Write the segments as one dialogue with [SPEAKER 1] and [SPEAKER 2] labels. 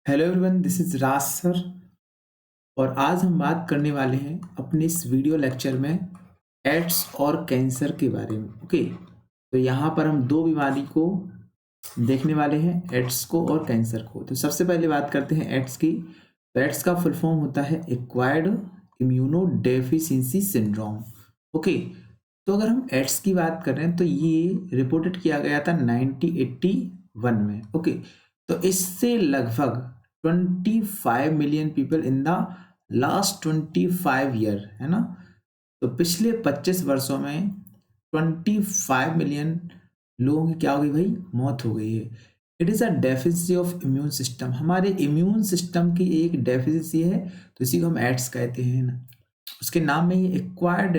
[SPEAKER 1] Hello everyone, this is Raj sir. और आज हम बात करने वाले हैं अपने इस वीडियो लेक्चर में एड्स और कैंसर के बारे में। ओके, तो यहाँ पर हम दो बीमारी को देखने वाले हैं, एड्स को और कैंसर को। तो सबसे पहले बात करते हैं एड्स की। तो एड्स का फुल फॉर्म होता है acquired immuno deficiency syndrome. Okay, तो अगर हम एड्स की बात कर रहे हैं तो ये रिपोर्टेड किया गया था 1981 में। ओके, तो इससे लगभग 25 million people in the last 25 year, है ना। तो पिछले 25 वर्षों में 25 मिलियन लोगों की क्या हो गई भाई, मौत हो गई है। It is a deficiency of immune system, हमारे इम्यून सिस्टम की एक डेफिशिएंसी है, तो इसी को हम एड्स कहते हैं ना। उसके नाम में ये एक्वायर्ड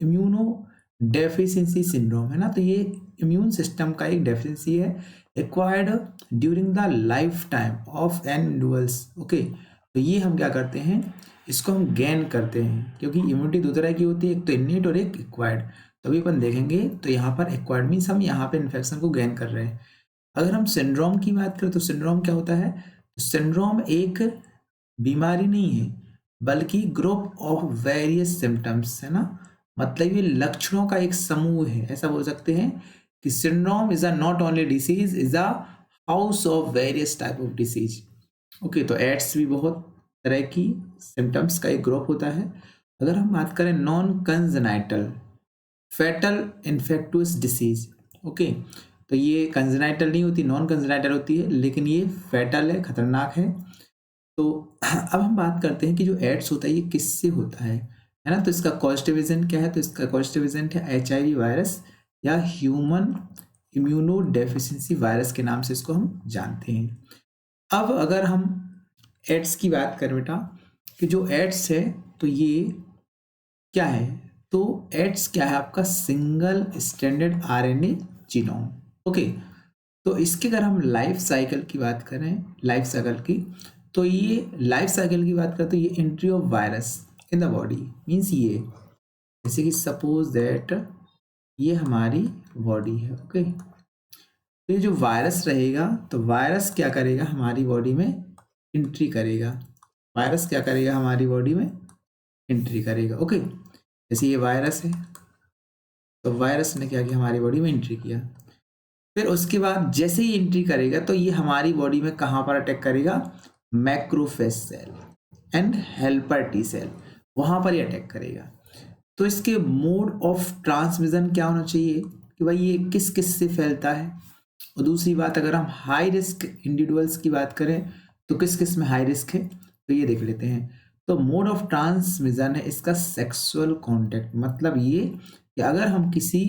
[SPEAKER 1] इम्यूनो डेफिशिएंसी सिंड्रोम है ना। तो ये इम्यून सिस्टम का एक डेफिशिएंसी है, acquired during the life time of an individuals. Okay, तो ये हम क्या करते हैं, इसको हम गेन करते हैं, क्योंकि इम्यूनिटी दो तरह की होती है, एक तो इन्नेट और एक एक्वायर्ड। तो अभी अपन देखेंगे, तो यहाँ पर एक्वायर्ड मीन्स हम यहाँ पे इन्फेक्शन को गेन कर रहे हैं। अगर हम सिंड्रोम की बात करें तो सिंड्रोम क्या होता है, तो सिंड्रोम एक बीमारी नहीं है बल्कि ग्रुप ऑफ वेरियस सिम्टम्स, है ना। मतलब ये लक्षणों का एक समूह है, ऐसा बोल सकते हैं कि syndrome is a not only disease, is a house of various type of disease. Okay, तो एड्स भी बहुत तरह की सिम्टम्स का एक ग्रुप होता है। अगर हम बात करें non congenital fatal infectious disease, okay, तो ये कंजेनाइटल नहीं होती, नॉन कंजेनाइटल होती है, लेकिन ये फैटल है, खतरनाक है। तो अब हम बात करते हैं कि जो एड्स होता है ये किससे होता है ना। तो इसका कॉजेटिव एजेंट क्या है, तो इसका कॉजेटिव एजेंट है HIV वायरस या ह्यूमन इम्यूनो डेफिशिएंसी वायरस के नाम से इसको हम जानते हैं। अब अगर हम एड्स की बात करें बेटा, कि जो एड्स है तो ये क्या है, तो एड्स क्या है, आपका single standard RNA genome. Okay, तो इसके अगर हम लाइफ साइकिल की बात करें, लाइफ साइकिल की, तो ये लाइफ साइकिल की बात करें तो ये entry of virus in the body means ये, जैसे कि सपोज दैट ये हमारी बॉडी है। ओके, तो ये जो वायरस रहेगा, तो वायरस क्या करेगा, हमारी बॉडी में एंट्री करेगा। वायरस क्या करेगा, हमारी बॉडी में एंट्री करेगा। ओके, जैसे ये वायरस है, तो वायरस ने क्या किया, हमारी बॉडी में एंट्री किया। फिर उसके बाद जैसे ही एंट्री करेगा तो ये हमारी बॉडी में कहाँ पर अटैक करेगा, macrophage cell and helper T cell, वहां पर ये अटैक करेगा। तो इसके मोड ऑफ ट्रांसमिशन क्या होना चाहिए कि भाई ये किस किस से फैलता है। और दूसरी बात, अगर हम हाई रिस्क इंडिविजुअल्स की बात करें तो किस किस में हाई रिस्क है, तो ये देख लेते हैं। तो मोड ऑफ ट्रांसमिशन है इसका सेक्सुअल कांटेक्ट, मतलब ये कि अगर हम किसी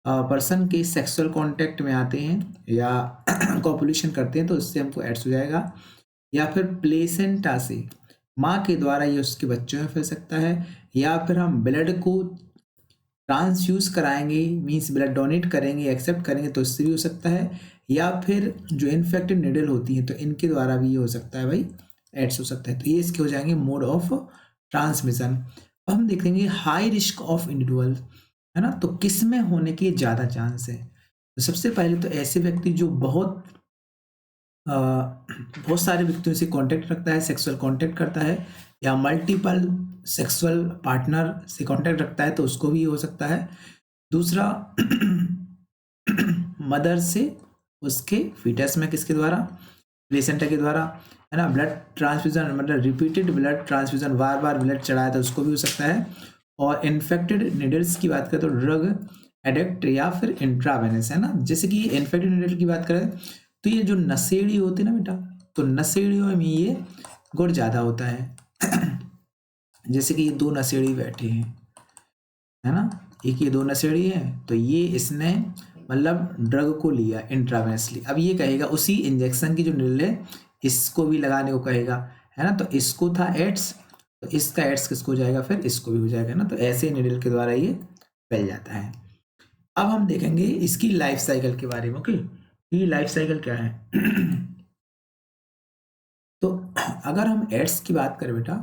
[SPEAKER 1] पर्सन के सेक्सुअल कांटेक्ट में आते हैं या कॉपुलेशन करते हैं तो इससे हमको एड्स हो जाएगा। या फिर प्लेसेंटा से, माँ के द्वारा ये उसके बच्चों में फैल सकता है। या फिर हम ब्लड को ट्रांसफ्यूज कराएंगे, मीन्स ब्लड डोनेट करेंगे, एक्सेप्ट करेंगे, तो इससे भी हो सकता है। या फिर जो इन्फेक्टेड निडल होती हैं तो इनके द्वारा भी ये हो सकता है भाई, एड्स हो सकता है। तो ये इसके हो जाएंगे मोड ऑफ ट्रांसमिशन। अब हम देखेंगे हाई रिस्क ऑफ इंडिविजुअल, है ना, तो किस में होने के ज़्यादा चांस है। तो सबसे पहले तो ऐसे व्यक्ति जो बहुत सारे व्यक्तियों से कांटेक्ट रखता है, सेक्सुअल कांटेक्ट करता है, या मल्टीपल सेक्सुअल पार्टनर से कांटेक्ट रखता है, तो उसको भी हो सकता है। दूसरा मदर से उसके फीटस में किसके द्वारा, प्लेसेंटा के द्वारा, है ना। ब्लड ट्रांसफ्यूजन मतलब रिपीटेड ब्लड ट्रांसफ्यूजन, बार बार ब्लड चढ़ाया तो उसको भी हो सकता है। और इन्फेक्टेड निडल्स की बात करें तो ड्रग एडिक्ट या फिर इंट्रावेनस, है ना। जैसे कि इन्फेक्टेड निडल की बात करें तो ये जो नशेड़ी होती है ना बेटा, तो नशेड़ियों में ये गुण ज़्यादा होता है। जैसे कि ये दो नशेड़ी बैठे हैं, है ना, एक ये दो नशेड़ी है, तो ये इसने मतलब ड्रग को लिया इंट्रावेनसली। अब ये कहेगा उसी इंजेक्शन की जो नीडल है इसको भी लगाने को कहेगा, है ना। तो इसको था एड्स, तो इसका एड्स किसको हो जाएगा, फिर इसको भी हो जाएगा ना। तो ऐसे नीडल के द्वारा ये फैल जाता है। अब हम देखेंगे इसकी लाइफ साइकिल के बारे में। ओके, ये लाइफ साइकिल क्या है तो अगर हम एड्स की बात करें बेटा,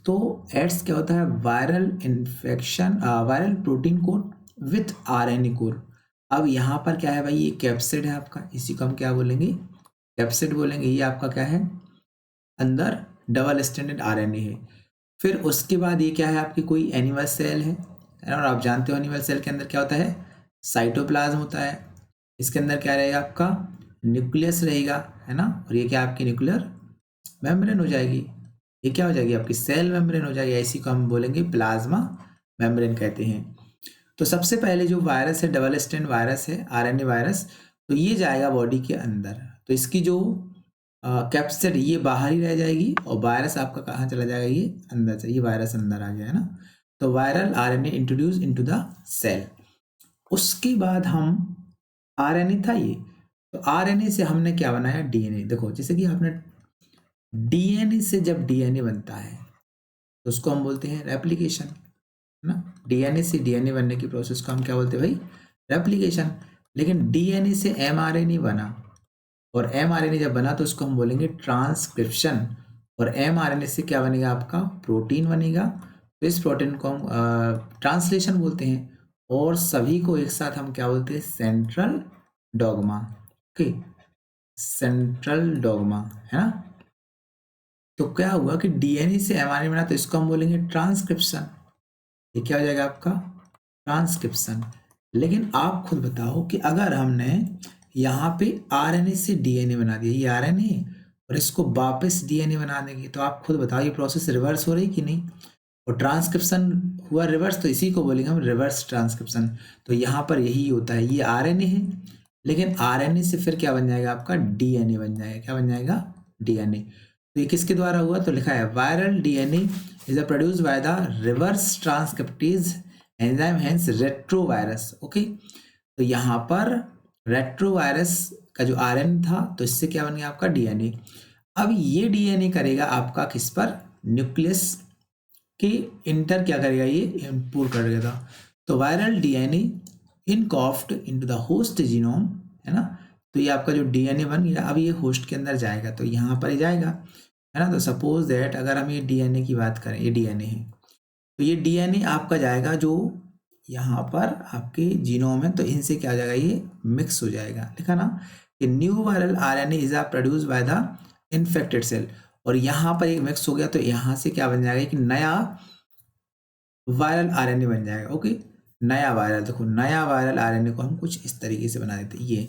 [SPEAKER 1] तो एड्स क्या होता है, viral infection, viral protein code with RNA code. अब यहाँ पर क्या है भाई, ये कैप्सिड है आपका, इसी को हम क्या बोलेंगे, कैप्सिड बोलेंगे। ये आपका क्या है, अंदर डबल स्टैंडर्ड आरएनए है। फिर उसके बाद ये क्या है, आपकी कोई एनिमल सेल है, और आप जानते हो एनिमल सेल के अंदर क्या होता है, साइटोप्लाज्म होता है। इसके अंदर क्या रहेगा, आपका न्यूक्लियस रहेगा, है ना, और ये क्या आपकी न्यूक्लियर मेम्ब्रेन हो जाएगी। ये क्या हो जाएगी, आपकी सेल मेम्ब्रेन हो जाएगी। इसी को हम बोलेंगे प्लाज्मा मेम्ब्रेन कहते हैं। तो सबसे पहले जो वायरस है, डबल स्ट्रैंड वायरस है, आरएनए वायरस, तो ये जाएगा बॉडी के अंदर। तो इसकी जो कैप्सिड ये बाहर ही रह जाएगी, और वायरस आपका कहाँ चला जाएगा, ये अंदर से, ये वायरस अंदर आ गया, है ना। तो viral RNA introduce into the cell. उसके बाद हम आरएनए था ये, तो आरएनए से हमने क्या बनाया, डीएनए। देखो जैसे कि आपने डीएनए से जब डीएनए बनता है तो उसको हम बोलते हैं रेप्लिकेशन, है ना। डीएनए से डीएनए बनने की प्रोसेस को हम क्या बोलते हैं भाई, रेप्लिकेशन। लेकिन डीएनए से एमआरएनए बना, और एमआरएनए जब बना तो उसको हम बोलेंगे ट्रांसक्रिप्शन, और एमआरएनए से क्या बनेगा, आपका प्रोटीन बनेगा। तो इस प्रोटीन को हम ट्रांसलेशन बोलते हैं, और सभी को एक साथ हम क्या बोलते हैं, central dogma. Okay, central dogma, है ना। तो क्या हुआ कि डीएनए से एमआरएनए बना, तो इसको हम बोलेंगे ट्रांसक्रिप्शन। ये क्या हो जाएगा आपका, ट्रांसक्रिप्शन। लेकिन आप खुद बताओ कि अगर हमने यहाँ पे आरएनए से डीएनए बना दिया, ये आरएनए, और इसको वापस डीएनए बना देंगे, तो आप खुद बताओ ये प्रोसेस रिवर्स हो रही कि नहीं। और ट्रांसक्रिप्शन हुआ रिवर्स, तो इसी को बोलेंगे हम रिवर्स ट्रांसक्रिप्शन। तो यहाँ पर यही होता है, ये आरएनए है, लेकिन आरएनए से फिर क्या बन जाएगा, आपका डीएनए बन जाएगा। क्या बन जाएगा, डीएनए। तो ये किसके द्वारा हुआ, तो लिखा है viral DNA is produced by the reverse transcriptase enzyme, hence retrovirus. Okay, तो यहाँ पर रेट्रोवायरस का जो आरएनए था, तो इससे क्या बन गया आपका डीएनए। अब ये डीएनए करेगा आपका किस पर, न्यूक्लियस के इंटर क्या करेगा, ये इम्पोर्ट करेगा। तो viral DNA incorporated into the host genome, है ना। तो ये आपका जो डीएनए बन गया, अब ये होस्ट के अंदर जाएगा, तो यहाँ पर ही जाएगा, है ना। तो सपोज दैट अगर हम ये डीएनए की बात करें, ये डीएनए है, तो ये डीएनए आपका जाएगा जो यहाँ पर आपके जीनोम है, तो इनसे क्या हो जाएगा, ये मिक्स हो जाएगा। लिखा ना कि new viral RNA is produce by the infected cell, और यहाँ पर एक मिक्स हो गया, तो यहाँ से क्या बन जाएगा, कि नया वायरल आरएनए बन जाएगा। ओके, नया वायरल, देखो नया वायरल आरएनए को हम कुछ इस तरीके से बना देते हैं, ये।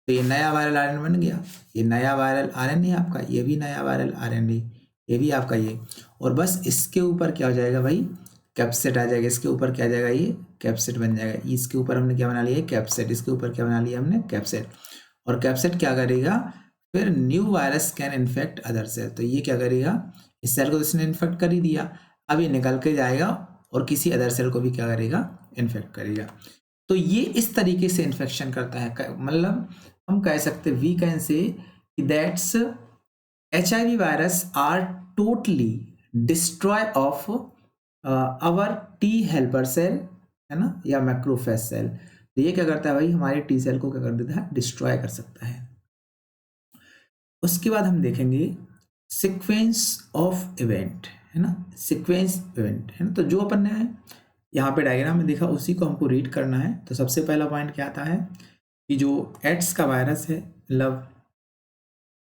[SPEAKER 1] तो ये नया वायरल आरएनए बन गया, ये नया वायरल आरएनए आपका, ये भी नया वायरल आरएनए, ये भी आपका ये। और बस इसके ऊपर क्या हो जाएगा भाई, कैप्सिड आ जाएगा। इसके ऊपर क्या आ जाएगा, ये कैप्सिड बन जाएगा। इसके ऊपर हमने क्या बना लिया, कैप्सिड। इसके ऊपर क्या बना लिया हमने, कैप्सिड। और कैप्सिड क्या करेगा, फिर new virus can infect other cell. तो ये क्या करेगा, इस सेल को इसने इन्फेक्ट कर ही दिया, अब ये निकल के जाएगा और किसी अदर सेल को भी क्या करेगा, इन्फेक्ट करेगा। तो ये इस तरीके से इन्फेक्शन करता है। मतलब हम कह सकते, we can say that's HIV virus are totally destroy of our T helper cell, है ना, या मैक्रोफेज सेल। तो ये क्या करता है भाई, हमारे टी सेल को क्या कर देता है, डिस्ट्रॉय कर सकता है। उसके बाद हम देखेंगे सीक्वेंस ऑफ इवेंट, है ना, सीक्वेंस इवेंट, है ना। तो जो अपन ने यहाँ पे डायग्राम में देखा, उसी को हमको रीड करना है। तो सबसे पहला पॉइंट क्या आता है कि जो एड्स का वायरस है, मतलब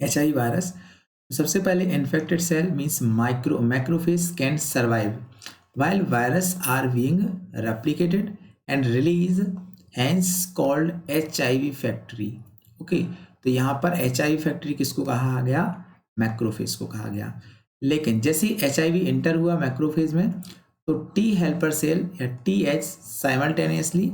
[SPEAKER 1] HIV वायरस, सबसे पहले infected cell means macrophage can survive while virus are being replicated and release, hence called HIV factory. Okay, तो यहाँ पर HIV फैक्ट्री किसको कहा गया, मैक्रोफेज को कहा गया। लेकिन जैसे ही HIV इंटर हुआ मैक्रोफेज में, तो टी हेल्पर सेल या TH simultaneously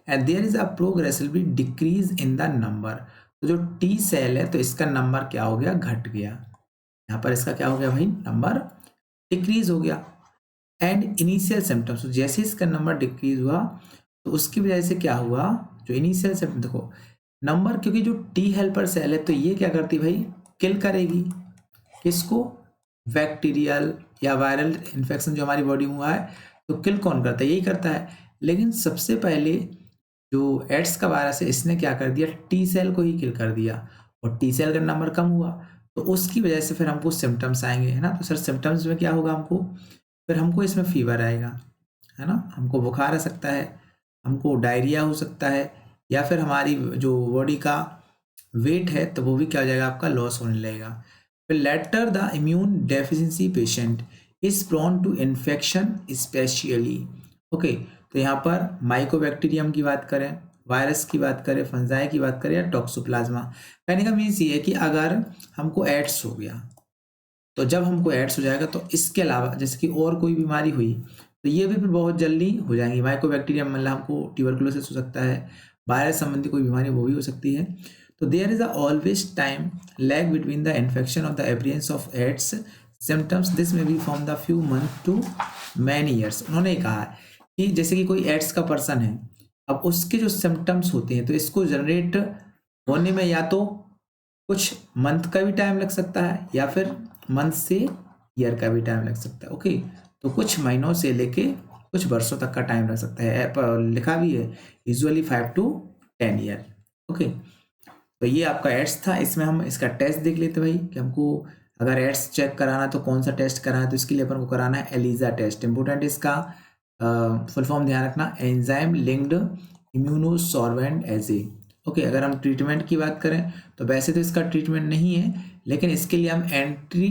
[SPEAKER 1] and there is a progressively decrease in the number. तो जो टी सेल है, तो इसका नंबर क्या हो गया, घट गया। यहाँ पर इसका क्या हो गया भाई, नंबर डिक्रीज हो गया। एंड इनिशियल सिम्टम्स, तो जैसे इसका नंबर डिक्रीज हुआ, तो उसकी वजह से क्या हुआ, जो इनिशियल सिम्टम, देखो नंबर, क्योंकि जो टी हेल्पर सेल है, तो ये क्या करती भाई, किल करेगी किसको, बैक्टीरियल या वायरल इन्फेक्शन जो हमारी बॉडी में हुआ है, तो किल कौन करता है, यही करता है। लेकिन सबसे पहले जो एड्स का वायरस है, इसने क्या कर दिया, टी सेल को ही किल कर दिया, और टी सेल का नंबर कम हुआ, तो उसकी वजह से फिर हमको सिम्टम्स आएंगे, है ना। तो सर सिम्टम्स में क्या होगा, हमको फिर हमको इसमें फीवर आएगा, है ना, हमको बुखार आ सकता है, हमको डायरिया हो सकता है, या फिर हमारी जो बॉडी का वेट है, तो वो भी क्या हो जाएगा, आपका लॉस होने लगेगा। फिर later the immune deficiency patient is prone to infection specially. Okay, तो यहाँ पर माइकोबैक्टीरियम की बात करें, वायरस की बात करें, फंजाई की बात करें या टॉक्सोप्लाज्मा। कहने का मीन्स ये है कि अगर हमको एड्स हो गया, तो जब हमको एड्स हो जाएगा तो इसके अलावा जैसे कि और कोई बीमारी हुई तो ये भी फिर बहुत जल्दी हो जाएंगी। माइकोबैक्टीरियम मतलब हमको ट्यूबरकुलोसिस हो सकता है, वायरस संबंधी कोई बीमारी वो भी हो सकती है। तो there is always time lag between the infection of the appearance of AIDS symptoms, this may be from the few month to many years. उन्होंने कहा कि जैसे कि कोई एड्स का पर्सन है, अब उसके जो सिम्टम्स होते हैं तो इसको जनरेट होने में या तो कुछ मंथ का भी टाइम लग सकता है या फिर मंथ से ईयर का भी टाइम लग सकता है। ओके, तो कुछ महीनों से लेके कुछ वर्षों तक का टाइम लग सकता है। लिखा भी है यूजुअली 5 to 10 ईयर। ओके, तो ये आपका एड्स था। इसमें हम इसका टेस्ट देख लेते भाई कि हमको अगर एड्स चेक कराना तो कौन सा टेस्ट कराना है। तो इसके लिए अपन को कराना है एलिजा टेस्ट। इंपोर्टेंट इसका फुल फॉर्म ध्यान रखना, एंजाइम लिंक्ड इम्यूनोसॉर्बेंट एजे। ओके, अगर हम ट्रीटमेंट की बात करें तो वैसे तो इसका ट्रीटमेंट नहीं है, लेकिन इसके लिए हम एंटी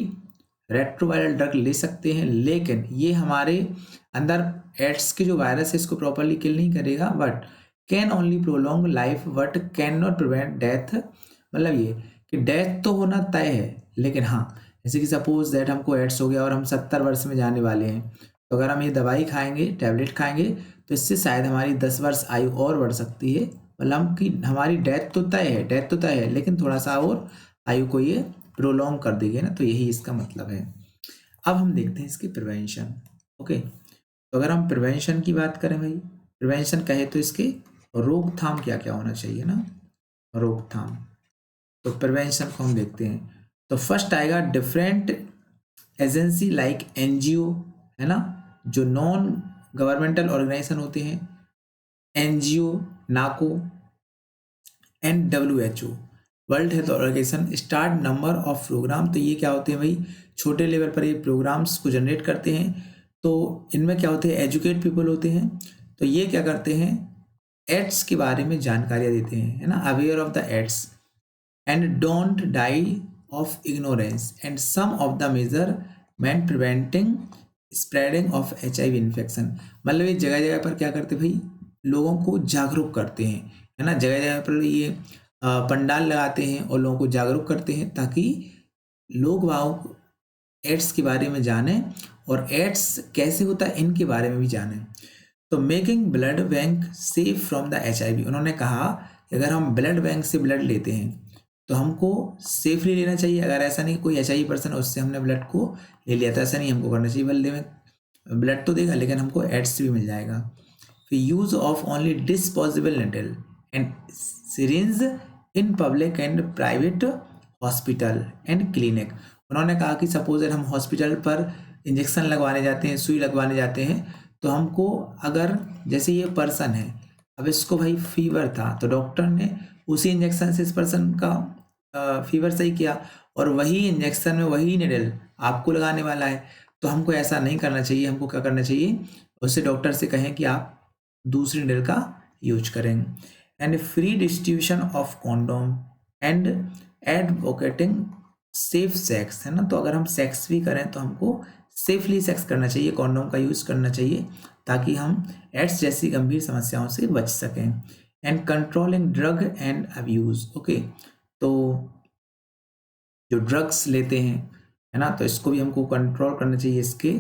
[SPEAKER 1] रेट्रोवायरल ड्रग ले सकते हैं, लेकिन ये हमारे अंदर एड्स के जो वायरस है इसको प्रॉपरली किल नहीं करेगा, but can only prolong life but can not prevent death. मतलब ये कि डेथ तो होना तय है, लेकिन हाँ जैसे कि सपोज दैट हमको एड्स हो गया और हम 70 वर्ष में जाने वाले हैं, तो अगर हम ये दवाई खाएंगे, टैबलेट खाएंगे, तो इससे शायद हमारी 10 वर्ष आयु और बढ़ सकती है। मतलब कि हमारी डेथ तो तय है, लेकिन थोड़ा सा और आयु को ये प्रोलॉन्ग कर देंगे ना, तो यही इसका मतलब है। अब हम देखते हैं इसकी प्रिवेंशन। ओके, तो अगर हम प्रिवेंशन की बात करें भाई, प्रिवेंशन कहे तो इसके रोकथाम क्या क्या होना चाहिए ना, रोकथाम। तो प्रिवेंशन को हम देखते हैं, तो फर्स्ट आएगा डिफरेंट एजेंसी लाइक एनजीओ, है ना, जो नॉन गवर्नमेंटल ऑर्गेनाइजेशन होते हैं, NGO, NACO and WHO, world health organisation, start number of programme. तो ये क्या होते हैं भाई, छोटे लेवल पर ये प्रोग्राम्स को जनरेट करते हैं। तो इनमें क्या होते हैं, एजुकेट पीपल होते हैं, तो ये क्या करते हैं, एड्स के बारे में जानकारियाँ देते हैं, है ना, aware of the AIDS and don't die of ignorance and some of the measurement preventing spreading of HIV infection. मतलब ये जगह जगह पर क्या करते भाई, लोगों को जागरूक करते हैं, है ना, जगह जगह पर ये पंडाल लगाते हैं और लोगों को जागरूक करते हैं ताकि लोग वाव एड्स के बारे में जानें और एड्स कैसे होता है इनके बारे में भी जानें। तो making blood bank safe from the HIV, उन्होंने कहा कि अगर हम ब्लड बैंक से ब्लड लेते हैं तो हमको सेफली लेना चाहिए। अगर ऐसा नहीं कोई HIV पर्सन है उससे हमने ब्लड को ले लिया, तो ऐसा नहीं हमको करना चाहिए, बल्कि में ब्लड तो देगा लेकिन हमको एड्स भी मिल जाएगा। फिर use of only disposable needle and syringe in public and private hospital and clinic. उन्होंने कहा कि सपोज हम हॉस्पिटल पर इंजेक्शन लगवाने जाते हैं, सुई लगवाने जाते हैं, तो हमको अगर जैसे ये पर्सन है, अब इसको भाई फीवर था, तो डॉक्टर ने उसी इंजेक्शन से इस पर्सन का फीवर सही किया और वही इंजेक्शन में वही निडल आपको लगाने वाला है। तो हमको ऐसा नहीं करना चाहिए, हमको क्या करना चाहिए, उससे डॉक्टर से कहें कि आप दूसरी निडल का यूज करें। And free distribution of condom and advocating safe sex, है ना, तो अगर हम सेक्स भी करें तो हमको सेफली सेक्स करना चाहिए, कॉन्डोम का यूज़ करना चाहिए ताकि हम एड्स जैसी गंभीर समस्याओं से बच सकें। And controlling drug and abuse. Okay, तो जो ड्रग्स लेते हैं, है ना, तो इसको भी हमको कंट्रोल करना चाहिए, इसके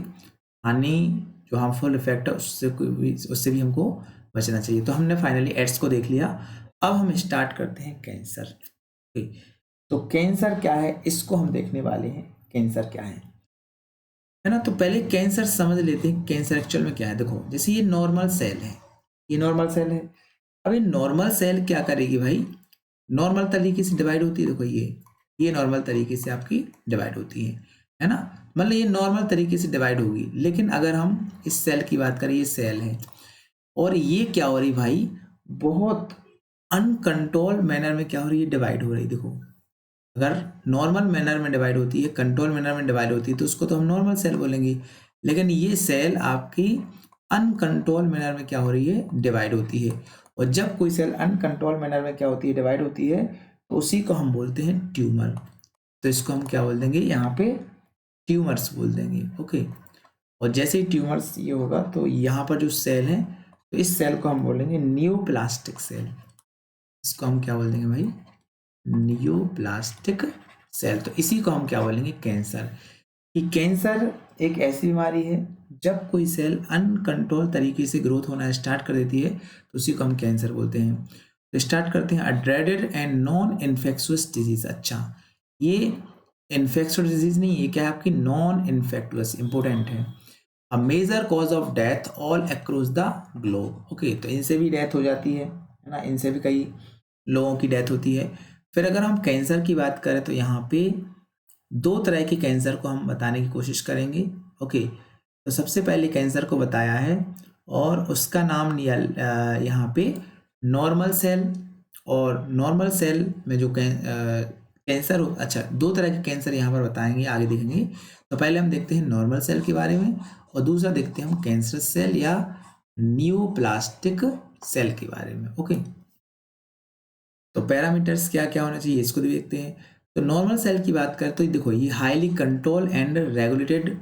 [SPEAKER 1] हानि जो हार्मफुल इफेक्ट है उससे भी हमको बचना चाहिए। तो हमने फाइनली एड्स को देख लिया। अब हम स्टार्ट करते हैं कैंसर। ओके, तो कैंसर क्या है इसको हम देखने वाले हैं, कैंसर क्या है ना। तो पहले कैंसर समझ लेते हैं, कैंसर एक्चुअल में क्या है। देखो जैसे ये नॉर्मल सेल है, ये नॉर्मल सेल है। अब ये नॉर्मल सेल क्या करेगी भाई, नॉर्मल तरीके से डिवाइड होती है। देखो ये नॉर्मल तरीके से आपकी डिवाइड होती है ना, मतलब ये नॉर्मल तरीके से डिवाइड होगी। लेकिन अगर हम इस सेल की बात करें, ये सेल है और ये क्या हो रही भाई, बहुत अनकंट्रोल मैनर में क्या हो रही है, डिवाइड हो रही। देखो अगर नॉर्मल मैनर में डिवाइड होती है, कंट्रोल मैनर में डिवाइड होती है, तो उसको तो हम नॉर्मल सेल बोलेंगे। लेकिन ये सेल आपकी अनकंट्रोल मैनर में क्या हो रही है, डिवाइड होती है। और जब कोई सेल अनकंट्रोल मैनर में क्या होती है, डिवाइड होती है, तो उसी को हम बोलते हैं ट्यूमर। तो इसको हम क्या बोल देंगे, यहाँ पे ट्यूमर्स बोल देंगे। ओके, और जैसे ही ट्यूमर्स ये होगा तो यहाँ पर जो सेल है, तो इस सेल को हम बोलेंगे नियोप्लास्टिक सेल। इसको हम क्या बोल देंगे भाई, नियोप्लास्टिक सेल। तो इसी को हम क्या बोलेंगे, कैंसर। कि कैंसर एक ऐसी बीमारी है जब कोई सेल अनकंट्रोल तरीके से ग्रोथ होना स्टार्ट कर देती है, तो उसी को हम कैंसर बोलते हैं। तो स्टार्ट करते हैं, अ ड्रेडेड एंड नॉन इन्फेक्शुअस डिजीज। अच्छा, ये इन्फेक्शुअस डिजीज नहीं, ये क्या है आपकी नॉन इन्फेक्शुअस, इंपॉर्टेंट है। A major cause of death all across the globe. Okay, तो इनसे भी डेथ हो जाती है ना, इनसे भी कई लोगों की डेथ होती है। फिर अगर हम कैंसर की बात करें तो यहाँ पे दो तरह के कैंसर को हम बताने की कोशिश करेंगे। ओके, तो सबसे पहले कैंसर को बताया है और उसका नाम लिया यहाँ पे नॉर्मल सेल। और नॉर्मल सेल में जो कैंसर हो, अच्छा दो तरह के कैंसर यहाँ पर बताएंगे, आगे देखेंगे। तो पहले हम देखते हैं नॉर्मल सेल के बारे में, और दूसरा देखते हैं हम कैंसर सेल या नियोप्लास्टिक सेल के बारे में। ओके, तो पैरामीटर्स क्या क्या होना चाहिए इसको भी देखते हैं। तो नॉर्मल सेल की बात करें तो देखो, ये highly control and regulated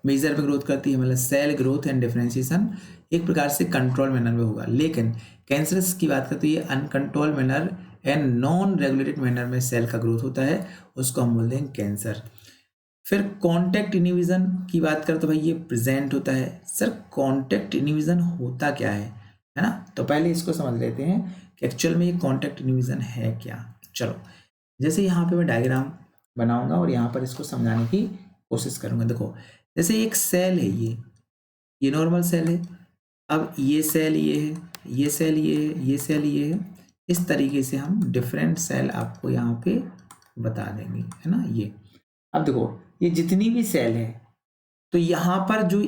[SPEAKER 1] major में ग्रोथ करती है, मतलब सेल ग्रोथ एंड डिफरेंशिएशन एक प्रकार से कंट्रोल मैनर में होगा। लेकिन कैंसरस की बात करें तो ये uncontrol manner and non regulated manner में सेल का ग्रोथ होता है, उसको हम बोलते हैं कैंसर। फिर कॉन्टैक्ट इनहिबिशन की बात करें तो भाई ये प्रेजेंट होता है। सर कॉन्टैक्ट इनहिबिशन होता क्या है ना, तो पहले इसको समझ लेते हैं कि एक्चुअल में ये कॉन्टैक्ट इनहिबिशन है क्या। चलो, जैसे यहाँ पे मैं डायग्राम बनाऊंगा और यहाँ पर इसको समझाने की कोशिश करूंगा। देखो, जैसे एक सेल है, ये नॉर्मल सेल है। अब ये सेल ये है, ये सेल ये है, ये सेल ये है। इस तरीके से हम डिफरेंट सेल आपको यहाँ पे बता देंगे, है ना। ये अब देखो, ये जितनी भी सेल है, तो यहाँ पर जो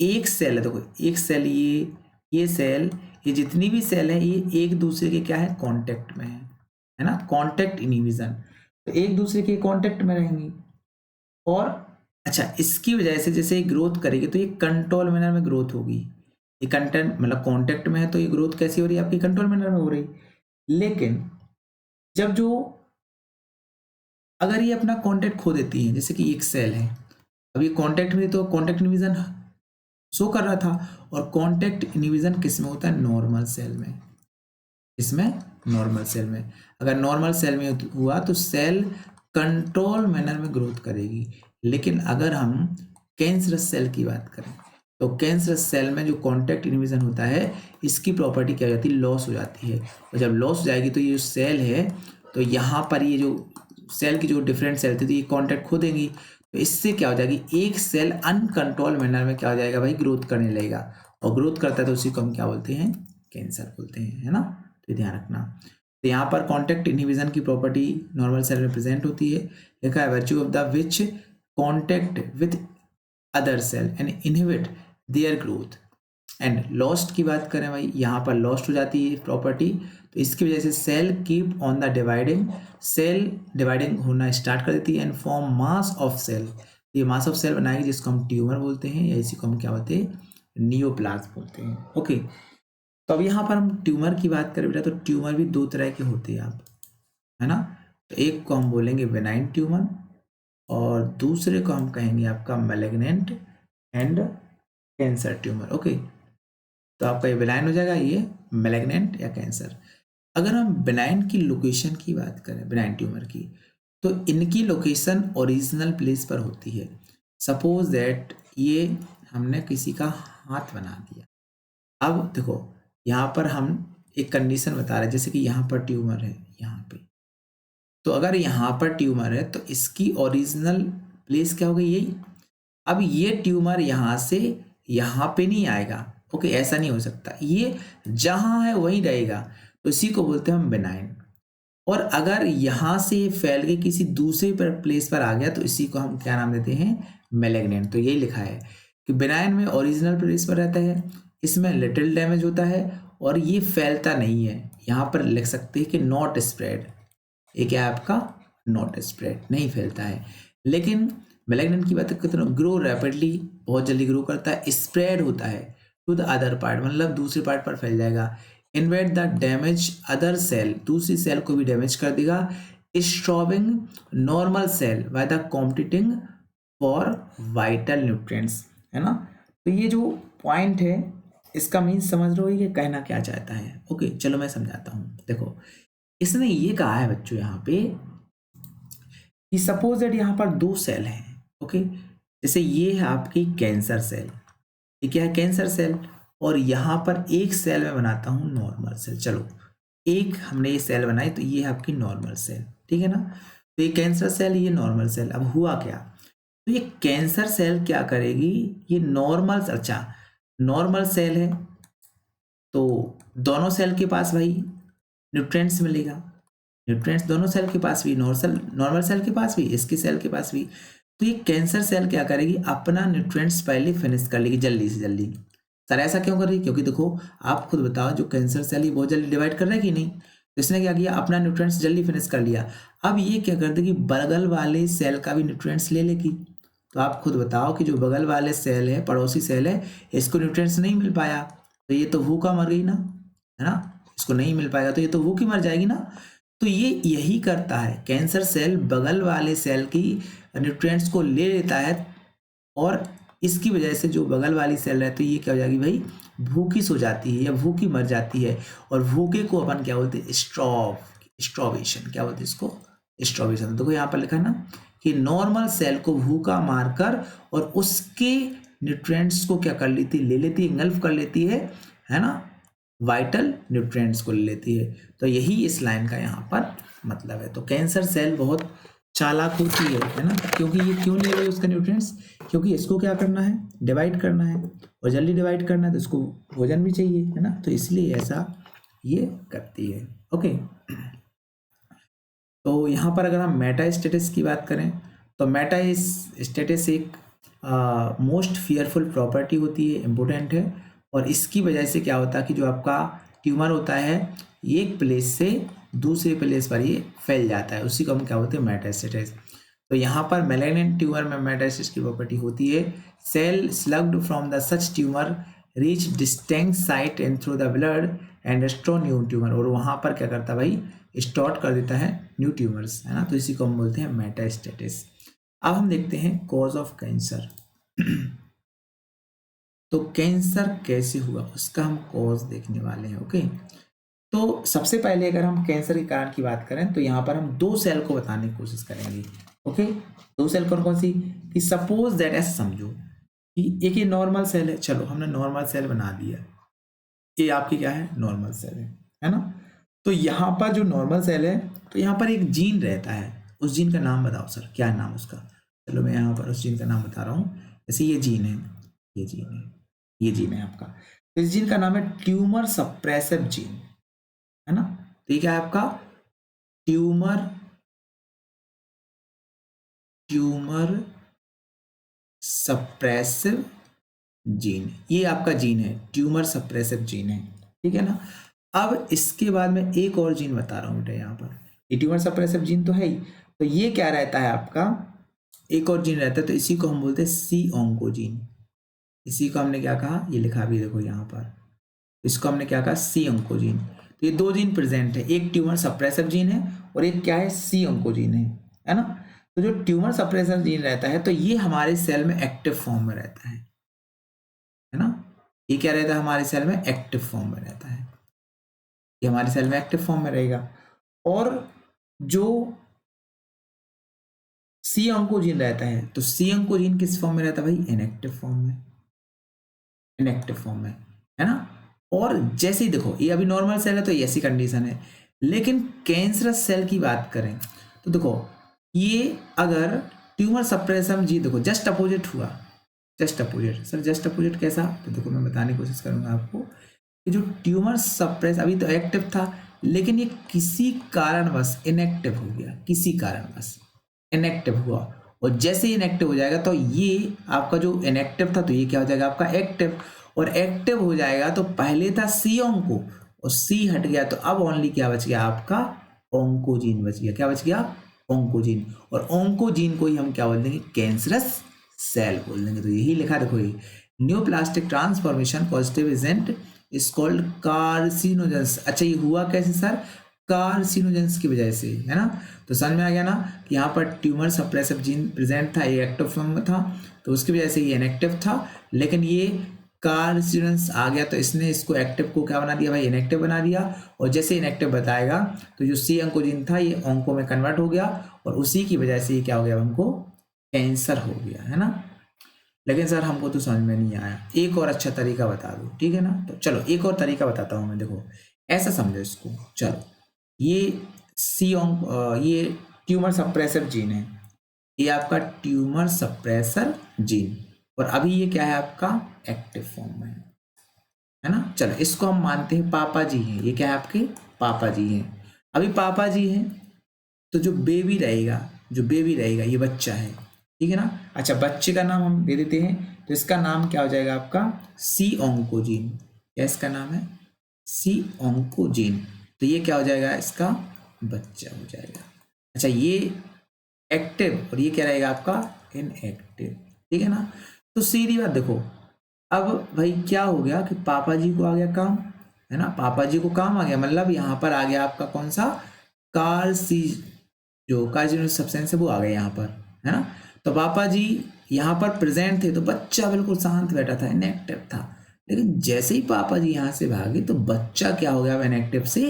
[SPEAKER 1] एक सेल है, देखो एक सेल, ये सेल, ये जितनी भी सेल है, ये एक दूसरे के क्या है, कांटेक्ट में है ना, कांटेक्ट इनहिबिशन। तो एक दूसरे के कांटेक्ट में रहेंगी। और अच्छा, इसकी वजह से जैसे ग्रोथ करेगी तो ये कंट्रोल मैनर में ग्रोथ होगी। ये कंटेंट मतलब कांटेक्ट में है, तो ये ग्रोथ कैसी हो रही है आपकी, कंट्रोल मैनर में हो रही। लेकिन जब जो अगर ये अपना कांटेक्ट खो देती है, जैसे कि एक सेल है, अब ये कांटेक्ट में, तो कांटेक्ट इनहिबिशन शो कर रहा था। और कांटेक्ट इनहिबिशन किस में होता है, नॉर्मल सेल में। इसमें नॉर्मल सेल में, अगर नॉर्मल सेल में हुआ तो सेल कंट्रोल मैनर में ग्रोथ करेगी। लेकिन अगर हम कैंसरस सेल की बात करें तो कैंसरस सेल में जो कांटेक्ट इनहिबिशन होता है, इसकी प्रॉपर्टी क्या हो जाती है, लॉस हो जाती है। और जब लॉस हो जाएगी तो ये जो सेल है, तो यहाँ पर ये जो सेल की जो डिफरेंट सेल थी, तो ये कांटेक्ट खो देंगी। तो इससे क्या हो जाएगी, एक सेल अनकंट्रोल मैनर में क्या हो जाएगा भाई, ग्रोथ करने लगेगा। और ग्रोथ करता है तो उसी को हम क्या बोलते हैं, कैंसर बोलते हैं, है ना। तो ध्यान रखना। तो यहाँ पर कांटेक्ट इनहिबिशन की प्रॉपर्टी नॉर्मल सेल में प्रेजेंट होती है। लिखा है virtue of the which contact with other cell and inhibit their growth. And last की बात करें भाई, यहाँ पर लॉस्ट हो जाती है प्रॉपर्टी। तो इसकी वजह से cell keep on the dividing, cell dividing होना स्टार्ट कर देती है and form mass of cell. ये मास ऑफ सेल बनाएगी जिसको हम ट्यूमर बोलते हैं, या इसी को हम क्या बोलते हैं, नियोप्लाज्म बोलते हैं। ओके, तो अब यहाँ पर हम ट्यूमर की बात करें बेटा, तो ट्यूमर भी दो तरह के होते हैं आप, है ना। तो एक को हम बोलेंगे बेनाइन ट्यूमर और दूसरे को हम कहेंगे आपका malignant and cancer tumour. Okay, तो आपका ये बेनाइन हो जाएगा, ये मैलिग्नेंट या कैंसर। अगर हम बेनाइन की लोकेशन की बात करें, बेनाइन ट्यूमर की, तो इनकी लोकेशन ओरिजिनल प्लेस पर होती है। सपोज दैट ये हमने किसी का हाथ बना दिया। अब देखो, यहाँ पर हम एक कंडीशन बता रहे हैं, जैसे कि यहाँ पर ट्यूमर है, यहाँ पे, तो अगर यहाँ पर ट्यूमर है तो इसकी ओरिजिनल प्लेस क्या होगी, यही। अब ये ट्यूमर यहाँ से यहाँ पे नहीं आएगा। ओके, ऐसा नहीं हो सकता, ये जहाँ है वहीं रहेगा, तो इसी को बोलते हैं हम बेनाइन। और अगर यहाँ से ये फैल के किसी दूसरे प्लेस पर आ गया तो इसी को हम क्या नाम देते हैं, मैलिग्नेंट। तो यही लिखा है कि बेनाइन में ओरिजिनल प्लेस पर रहता है, इसमें लिटिल डैमेज होता है और ये फैलता नहीं है। यहाँ पर लिख सकते हैं कि नॉट स्प्रेड, ये क्या है आपका, नॉट स्प्रेड, नहीं फैलता है। लेकिन मैलिग्नेंट की बात करें तो ग्रो रैपिडली, बहुत जल्दी ग्रो करता है, स्प्रेड होता है टू द अदर पार्ट, मतलब दूसरे पार्ट पर फैल जाएगा। Invade the damage other cell, दूसरी सेल को भी डैमेज कर देगा। Starving normal cell by the competing for vital nutrients, है ना। तो ये जो पॉइंट है इसका मीन्स समझ रहे हो ये कहना क्या चाहता है। ओके चलो मैं समझाता हूँ। देखो इसने ये कहा है बच्चों यहाँ पे कि सपोज दैट यहाँ पर दो सेल हैं। ओके जैसे ये है आपकी कैंसर सेल, ये क्या है कैंसर सेल, और यहाँ पर एक सेल में बनाता हूँ नॉर्मल सेल। चलो एक हमने ये सेल बनाई तो ये है आपकी नॉर्मल सेल, ठीक है ना। तो ये कैंसर सेल ये नॉर्मल सेल, अब हुआ क्या, तो ये कैंसर सेल क्या करेगी, ये नॉर्मल, अच्छा नॉर्मल सेल है तो दोनों सेल के पास भाई न्यूट्रिएंट्स मिलेगा, न्यूट्रिएंट्स दोनों सेल के पास भी, नॉर्मल सेल के पास भी, इसके सेल के पास भी। तो ये कैंसर सेल क्या करेगी, अपना न्यूट्रिएंट्स पहले फिनिश कर लेगी जल्दी से जल्दी। सर ऐसा क्यों कर रही है, क्योंकि देखो आप खुद बताओ जो कैंसर सेल ही बहुत जल्दी डिवाइड कर रहा है कि नहीं, तो इसने क्या किया अपना न्यूट्रिएंट्स जल्दी फिनिश कर लिया। अब ये क्या कर देगी बगल वाले सेल का भी न्यूट्रिएंट्स ले लेगी। तो आप खुद बताओ कि जो बगल वाले सेल है पड़ोसी सेल है इसको न्यूट्रिएंट्स नहीं मिल पाया तो ये तो भूखा मर गई ना, है ना, इसको नहीं मिल पाएगा तो ये तो भूखी मर जाएगी ना। तो ये यही करता है, कैंसर सेल बगल वाले सेल की न्यूट्रिएंट्स को ले लेता है और इसकी वजह से जो बगल वाली सेल रहती है ये क्या हो जाएगी भाई भूखी सो जाती है या भूखी मर जाती है। और भूखे को अपन क्या बोलते हैं स्ट्रॉवेशन, क्या बोलते हैं इसको स्ट्रॉवेशन। देखो यहाँ पर लिखा है ना कि नॉर्मल सेल को भूखा मारकर और उसके न्यूट्रिएंट्स को क्या कर लेती ले लेती है, इंगल्फ कर लेती है ना, वाइटल न्यूट्रिएंट्स को ले लेती है। तो यही इस लाइन का यहाँ पर मतलब है। तो कैंसर सेल बहुत चालाक होती है ना, क्योंकि ये क्यों ले रही है उसका न्यूट्रिएंट्स, क्योंकि इसको क्या करना है डिवाइड करना है और जल्दी डिवाइड करना है तो इसको भोजन भी चाहिए, है ना, तो इसलिए ऐसा ये करती है। ओके तो यहाँ पर अगर हम मेटास्टेसिस की बात करें तो मेटास्टेसिस एक मोस्ट फियरफुल प्रॉपर्टी होती है, इम्पोर्टेंट है, और इसकी वजह से क्या होता है कि जो आपका ट्यूमर होता है एक प्लेस से दूसरे प्लेस पर ये फैल जाता है, उसी को हम क्या बोलते हैं मेटास्टेसिस। तो यहाँ पर मैलिग्नेंट ट्यूमर में मेटास्टेसिस की प्रॉपर्टी होती है cell sloughed from the such tumour reach distinct site and through the blood and store new tumour, और वहाँ पर क्या करता है भाई स्टार्ट कर देता है न्यू ट्यूमर्स, है ना, तो इसी को हम बोलते हैं मेटास्टेसिस। अब हम देखते हैं कॉज ऑफ कैंसर। तो कैंसर कैसे हुआ उसका हम कॉज देखने वाले हैं। ओके तो सबसे पहले अगर हम कैंसर के कारण की बात करें तो यहाँ पर हम दो सेल को बताने की कोशिश करेंगे। ओके दो सेल कौन कौन सी, कि सपोज दैट ऐसा समझो कि एक ये नॉर्मल सेल है, चलो हमने नॉर्मल सेल बना दिया, ये आपकी क्या है नॉर्मल सेल है ना। तो यहाँ पर जो नॉर्मल सेल है तो यहाँ पर एक जीन रहता है, उस जीन का नाम बताओ सर क्या है नाम उसका, चलो मैं यहाँ पर उस जीन का नाम बता रहा हूँ। जैसे ये जीन है, ये जीन है, ये जीन है आपका, तो इस जीन का नाम है ट्यूमर सप्रेसिव जीन, है ना। तो ये क्या है आपका ट्यूमर सप्रेसिव जीन, ये आपका जीन है ट्यूमर सप्रेसिव जीन है, ठीक है ना। अब इसके बाद में एक और जीन बता रहा हूँ बेटा, यहाँ पर ये ट्यूमर सप्रेसिव जीन तो है ही, तो ये क्या रहता है आपका एक और जीन रहता है, तो इसी को हम बोलते हैं सी ऑन्कोजीन। इसी को हमने क्या कहा, ये लिखा भी देखो यहाँ पर, इसको हमने क्या कहा सी ऑन्कोजीन। तो ये दो जीन प्रेजेंट है, एक ट्यूमर सप्रेसिव जीन है और एक क्या है सी ऑन्कोजीन है ना। तो जो ट्यूमर सप्रेसिव जीन रहता है तो ये हमारे सेल में एक्टिव फॉर्म में रहता है ना, ये क्या रहता है हमारे सेल में एक्टिव फॉर्म में रहता है, ये हमारे सेल में एक्टिव फॉर्म में रहेगा। और जो सी ऑन्कोजीन रहता है तो सी ऑन्कोजीन किस फॉर्म में रहता है भाई इनएक्टिव फॉर्म में, इनएक्टिव फॉर्म में, है ना। और जैसे ही देखो ये अभी नॉर्मल सेल है तो ऐसी कंडीशन है, लेकिन कैंसरस सेल की बात करें तो देखो ये अगर ट्यूमर सप्रेसिव जी देखो जस्ट अपोजिट हुआ, just opposite, sir just opposite कैसा, तो देखो मैं बताने की कोशिश करूंगा आपको कि जो ट्यूमर सप्रेस अभी तो एक्टिव था लेकिन ये किसी कारणवश इनएक्टिव हो गया, किसी कारणवश इनएक्टिव हुआ, और जैसे ही इनएक्टिव हो जाएगा तो ये आपका जो इनएक्टिव था तो ये क्या हो जाएगा आपका एक्टिव, और एक्टिव हो जाएगा तो पहले था सी ऑन्को और सी हट गया तो अब ओनली क्या बच गया आपका ऑन्कोजीन बच गया, क्या बच गया ऑन्कोजीन, और ऑन्कोजीन को ही हम क्या बोल देंगे कैंसरस सेल बोल देंगे। तो यही लिखा देखो ये neoplastic transformation positive agent is called carcinogens. अच्छा ये हुआ कैसे सर, कार्सिनोजेंस की वजह से, है ना। तो समझ में आ गया ना कि यहाँ पर ट्यूमर सप्रेसिव जीन प्रेजेंट था, ये एक्टिव फॉर्म में था, तो उसकी वजह से ये इनएक्टिव था। लेकिन ये कार्सिनोजेंस आ गया तो इसने इसको एक्टिव को क्या बना दिया भाई, इनएक्टिव बना दिया। और जैसे इनएक्टिव बताएगा तो जो सी ऑन्कोजीन था ये ऑन्को में कन्वर्ट हो गया, और उसी की वजह से ये क्या हो गया, हमको कैंसर हो गया, है ना। लेकिन सर हमको तो समझ में नहीं आया, एक और अच्छा तरीका बता दो, ठीक है ना। तो चलो एक और तरीका बताता हूँ मैं, देखो ऐसा समझो इसको। चलो ये ये ट्यूमर सप्रेसर जीन है, ये आपका ट्यूमर सप्रेसर जीन, और अभी ये क्या है आपका एक्टिव फॉर्म में है ना। चलो इसको हम मानते हैं पापा जी हैं, ये क्या है आपके पापा जी हैं। अभी पापा जी हैं तो जो बेबी रहेगा ये बच्चा है, ठीक है ना। अच्छा बच्चे का नाम हम दे देते हैं, तो इसका नाम क्या हो जाएगा आपका सी ऑन्कोजीन। क्या इसका नाम है, सी ऑन्कोजीन। तो ये क्या हो जाएगा, इसका बच्चा हो जाएगा। अच्छा ये एक्टिव और ये क्या रहेगा आपका इनएक्टिव, ठीक है ना। तो सीधी बात देखो, अब भाई क्या हो गया कि पापा जी को आ गया काम, है ना, पापा जी को काम आ गया, मतलब यहाँ पर आ गया आपका कौन सा जो कार्सिनोजेनिक सब्सटेंस है वो आ गया यहाँ पर, है ना। तो पापा जी यहाँ पर प्रेजेंट थे तो बच्चा बिल्कुल शांत बैठा था, इनएक्टिव था। लेकिन जैसे ही पापा जी यहाँ से भागे तो बच्चा क्या हो गया, इनएक्टिव से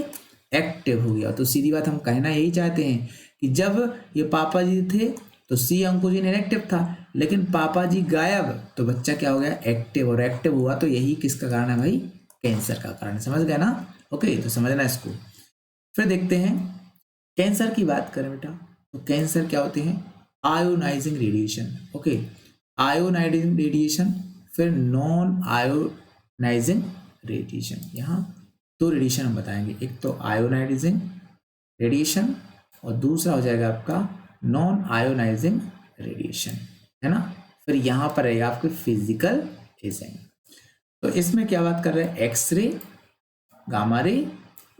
[SPEAKER 1] एक्टिव हो गया। तो सीधी बात हम कहना यही चाहते हैं कि जब ये पापा जी थे तो सी ऑन्कोजीन इनएक्टिव था, लेकिन पापा जी गायब तो बच्चा क्या हो गया, एक्टिव। और एक्टिव हुआ तो यही किसका कारण है भाई, कैंसर का कारण। समझ गया ना, ओके। तो समझना इसको। फिर देखते हैं कैंसर की बात करें बेटा, तो कैंसर क्या होते हैं, ionising radiation, okay, ionising radiation, फिर नॉन आयोनाइजिंग रेडिएशन। यहाँ दो रेडिएशन हम बताएंगे, एक तो आयोनाइजिंग रेडिएशन और दूसरा हो जाएगा आपका नॉन आयोनाइजिंग रेडिएशन, है ना। फिर यहाँ पर रहेगा आपके फिजिकल एजेंट। तो इसमें क्या बात कर रहे हैं, एक्सरे, गामा रे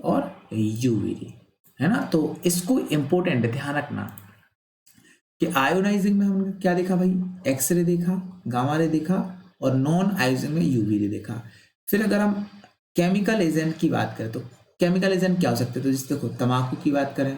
[SPEAKER 1] और यूवी रे, है ना। तो इसको इंपॉर्टेंट है, ध्यान रखना कि आयोनाइजिंग में हमने क्या देखा भाई, एक्सरे देखा, गामा रे देखा, और नॉन आयोनाइजिंग में यूवी रे देखा। फिर अगर हम केमिकल एजेंट की बात करें तो केमिकल एजेंट क्या हो सकते हैं, तो जिस देखो तंबाकू की बात करें,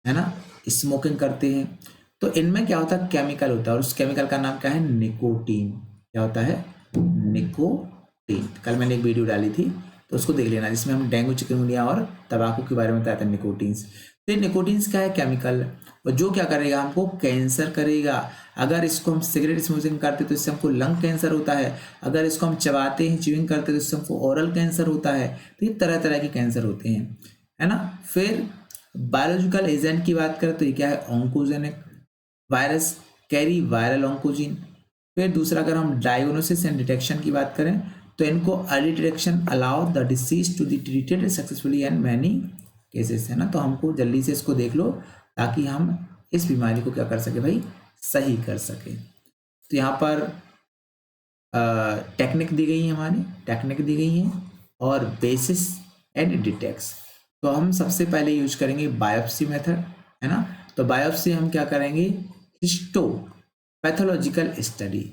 [SPEAKER 1] है ना, स्मोकिंग करते हैं तो इनमें क्या होता है, केमिकल होता है, और उस केमिकल का नाम क्या है, निकोटीन। क्या होता है, निकोटीन। कल मैंने एक वीडियो डाली थी तो उसको देख लेना, जिसमें हम डेंगू, चिकनगुनिया और तंबाकू के बारे में बताया था, निकोटीन्स। तो निकोटीन्स क्या है, केमिकल, और जो क्या करेगा, हमको कैंसर करेगा। अगर इसको हम सिगरेट स्मोकिंग करते तो इससे हमको लंग कैंसर होता है, अगर इसको हम चबाते हैं, च्यूइंग करते तो इससे हमको ओरल कैंसर होता है। तो ये तरह तरह के कैंसर होते हैं, है ना। फिर बायोलॉजिकल एजेंट की बात करें तो ये क्या है, oncogenic, virus carry viral oncogene. फिर दूसरा अगर हम डायग्नोसिस एंड डिटेक्शन की बात करें तो इनको early detection allow the disease to be treated successfully and many cases, है ना। तो हमको जल्दी से इसको देख लो ताकि हम इस बीमारी को क्या कर सके भाई, सही कर सके। तो यहाँ पर टेक्निक दी गई है, हमारी टेक्निक दी गई है, और बेसिस एंड डिटेक्ट्स। तो हम सबसे पहले यूज करेंगे बायोप्सी मेथड, है ना। तो बायोप्सी हम क्या करेंगे, हिस्टो पैथोलॉजिकल स्टडी,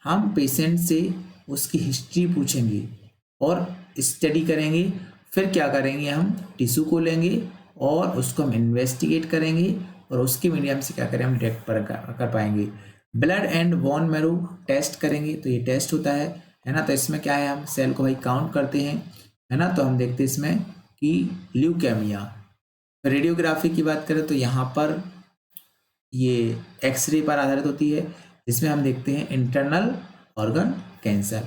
[SPEAKER 1] हम पेशेंट से उसकी हिस्ट्री पूछेंगे और स्टडी करेंगे। फिर क्या करेंगे, हम टिश्यू को लेंगे और उसको हम इन्वेस्टिगेट करेंगे, और उसके मीडियम से क्या करें, हम डिटेक्ट कर पाएंगे। Blood and bone marrow test करेंगे, तो ये टेस्ट होता है ना। तो इसमें क्या है, हम सेल को भाई काउंट करते हैं, है ना। तो हम देखते हैं इसमें कि ल्यूकेमिया। रेडियोग्राफी की बात करें तो यहाँ पर ये एक्सरे पर आधारित होती है, जिसमें हम देखते हैं इंटरनल ऑर्गन कैंसर।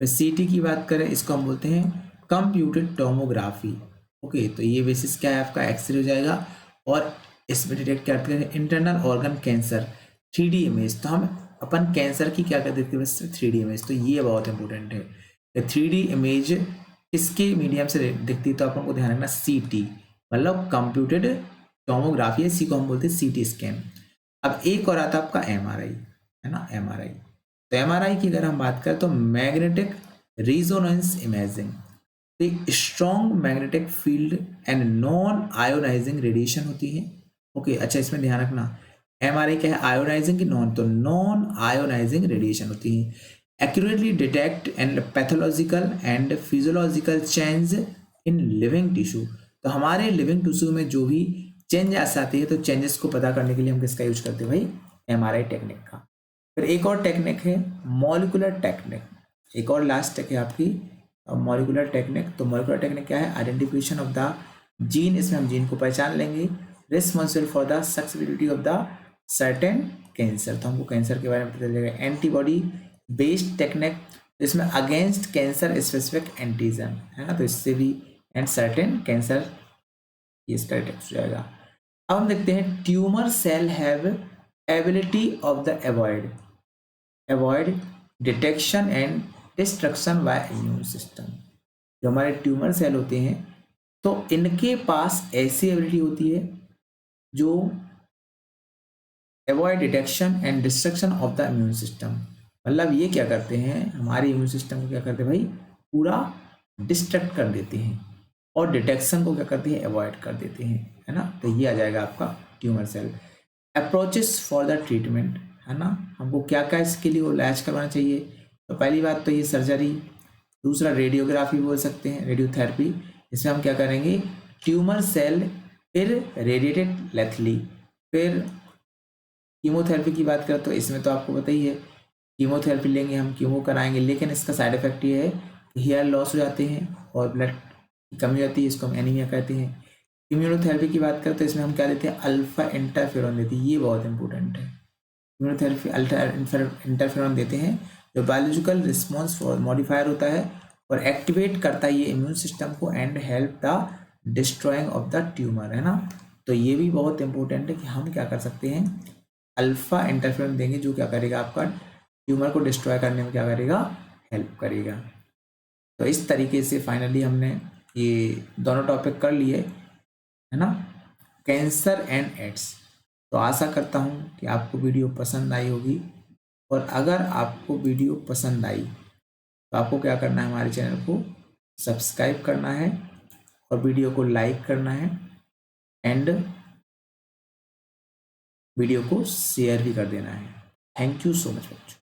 [SPEAKER 1] फिर सीटी की बात करें, इसको हम बोलते हैं कंप्यूटेड टोमोग्राफी, ओके। तो ये बेसिस क्या है आपका, एक्सरे हो जाएगा, और इसमें डिटेक्ट करते हैं internal organ cancer. 3D image, तो हम अपन कैंसर की क्या कर देते हैं, बस 3D इमेज। तो ये बहुत इंपॉर्टेंट है, 3D इमेज इसके मीडियम से दिखती है। तो अपन को ध्यान रखना, सीटी मतलब कंप्यूटेड टोमोग्राफी, इसी को हम बोलते हैं सीटी स्कैन। अब एक और आता है आपका एमआरआई, है ना, एमआरआई। तो एमआरआई की अगर हम बात करें तो मैग्नेटिक रिजोनेंस इमेजिंग, तो strong magnetic field and non ionising radiation होती है, ओके। अच्छा इसमें ध्यान रखना, एमआरआई क्या है, आयोनाइजिंग की नॉन, तो नॉन आयोनाइजिंग रेडिएशन होती है। Accurately detect and pathological and physiological change in living tissue, तो हमारे लिविंग टिश्यू में जो भी चेंजेस आती है तो चेंजेस को पता करने के लिए हम किसका यूज करते हैं भाई, एमआरआई टेक्निक का। फिर एक और टेक्निक है मॉलिक्यूलर टेक्निक, एक और लास्ट टेक है आपकी मॉलिक्यूलर टेक्निक। तो मॉलिक्यूलर टेक्निक क्या है, आइडेंटिफिकेशन ऑफ द जीन, इसमें हम जीन को पहचान लेंगे, responsible for the susceptibility of the certain cancer, तो हमको कैंसर के बारे में पता चलेगा। एंटीबॉडी बेस्ड टेक्निक, इसमें अगेंस्ट कैंसर स्पेसिफिक एंटीजन है ना, तो इससे भी एंड सर्टेन कैंसर इसका टेक्स्ट हो जाएगा। अब हम देखते हैं tumour cell have ability of the avoid detection and destruction by immune system. जो हमारे ट्यूमर सेल होते हैं तो इनके पास ऐसी एबिलिटी होती है जो avoid detection and destruction of the immune system, मतलब ये क्या करते हैं, हमारे इम्यून सिस्टम को क्या करते हैं भाई, पूरा डिस्ट्रक्ट कर देते हैं, और डिटेक्शन को क्या करते हैं, अवॉइड कर देते हैं, है ना। तो ये आ जाएगा आपका tumour cell. Approaches for the treatment, है ना, हमको क्या क्या इसके लिए इलाज करवाना चाहिए। तो पहली बात तो ये सर्जरी, दूसरा रेडियोग्राफी बोल सकते हैं, रेडियोथेरेपी, इसमें हम क्या करेंगे, ट्यूमर सेल, फिर रेडिएटेड लेथली, फिर कीमोथेरेपी की बात करें तो इसमें तो आपको पता ही है, कीमोथेरेपी लेंगे हम, कीमो कराएंगे, लेकिन इसका साइड इफेक्ट ये है कि हेयर लॉस हो जाते हैं और ब्लड की कमी होती है, इसको हम एनीमिया कहते हैं। इम्यूनोथेरेपी की बात करें तो इसमें हम क्या देते हैं, अल्फा इंटरफेरॉन देते हैं, ये बहुत इंपॉर्टेंट है। इम्यूनोथेरेपी अल्फा इंटरफेरॉन देते हैं जो बायोलॉजिकल रिस्पॉन्स मॉडिफायर होता है और एक्टिवेट करता है ये इम्यून सिस्टम को and help the destroying of the tumour, है ना। तो ये भी बहुत इंपॉर्टेंट है कि हम क्या कर सकते हैं, अल्फा इंटरफेरॉन देंगे जो क्या करेगा, आपका ट्यूमर को डिस्ट्रॉय करने में क्या करेगा, हेल्प करेगा। तो इस तरीके से फाइनली हमने ये दोनों टॉपिक कर लिए, है ना, कैंसर एंड एड्स। तो आशा करता हूँ कि आपको वीडियो पसंद आई होगी, और अगर आपको वीडियो पसंद आई तो आपको क्या करना है, हमारे चैनल को सब्सक्राइब करना है और वीडियो को लाइक करना है एंड वीडियो को शेयर भी कर देना है। थैंक यू सो मच बच्चों।